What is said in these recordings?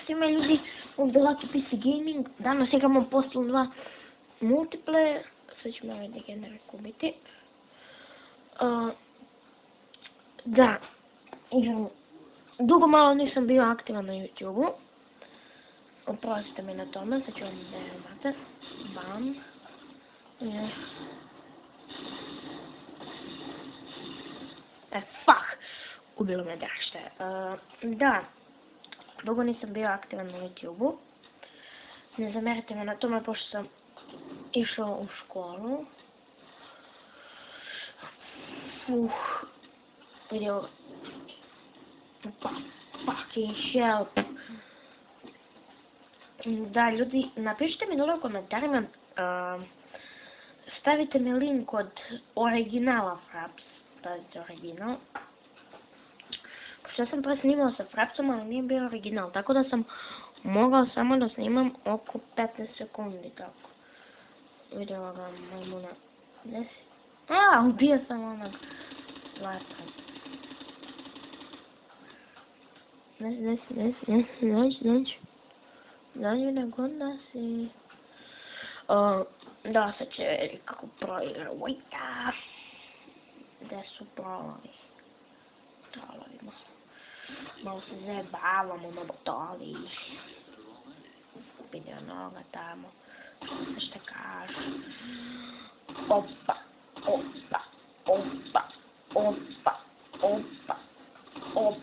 svima ljudi, ovdje Lucky PC Gaming. Danas igramo Postal 2 multiplayer. Sad ću me ovaj degenerat kubiti. Da, igram. Dugo malo nisam bio aktivan na YouTube-u. Oprostite mi na tome, sad ću vam da imate. Bam. Fuck! Ubilo me drašte. Da, dugo nisam bio aktivan na YouTube-u. Ne zamerite me na tome, pošto sam išao u školu. Vidio... Fucking help. Da, ljudi, napišite mi dole u komentarima, stavite mi link od originala Fraps, stavite original. Što sam presnimao sa Frapsom, ali nije bio original, tako da sam mogao samo da snimam oko 15 sekundi, tako. Vidjela ga majmuna. Ubio sam onog vatra. Dođi da god da si... Da, sad će vidjeti kako proigra. Ujta! Gde su prolovi? Trolovima. Malo se zajebavamo na botoli. Vidio noga tamo. Šta kaže? Opa, opa, opa, opa, opa, opa.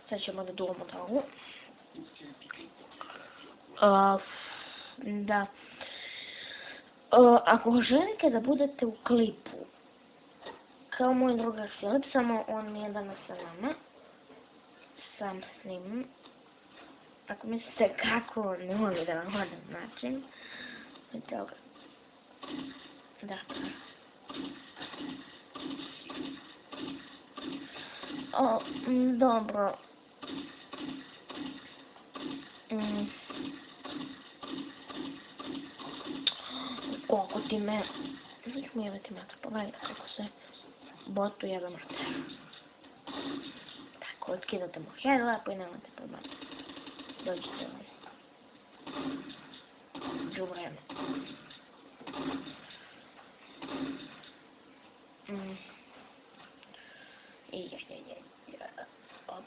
Sad ćemo da duvamo travu. Da. Ako želite da budete u klipu, kao moj drugar Filip, samo on nije danas sa nama. Sam snimam. Ako mislite kako, ne mogu da vam hodam način. Vidite ga. Dakle. Dobro. Koliko ti me... Znači mi jebati mater, pogledajte kako se botu jebe mater. Tako, otkidate mu headlapu i nemate problema. Dođite vam. Džubreme.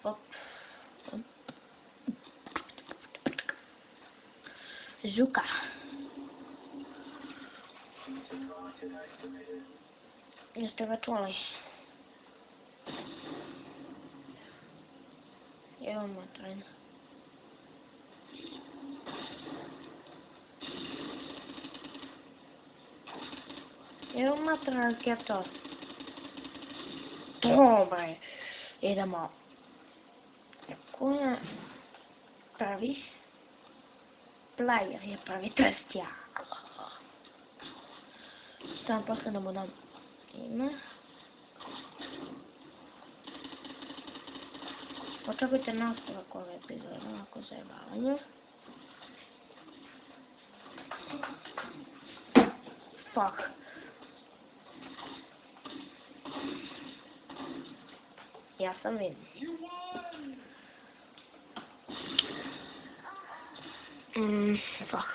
Op. Žuka. Jeste ga čuli? Evo matrajna. Evo matrajna skjeto. Dobre. Idemo. Koja pravi? Player je pravi, to jest ja. Samo posle da mu dam ime. Očekujte nastavak ove epizode, ovako zajebavanje. Fuck. Ja sam vidim. Fuck.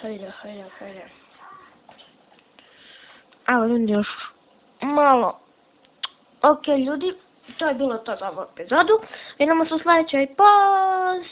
Hajde. Evo ljudi još malo. Ok ljudi, to je bilo to za ovu epizodu. Vidimo se u sljedećoj. Pos!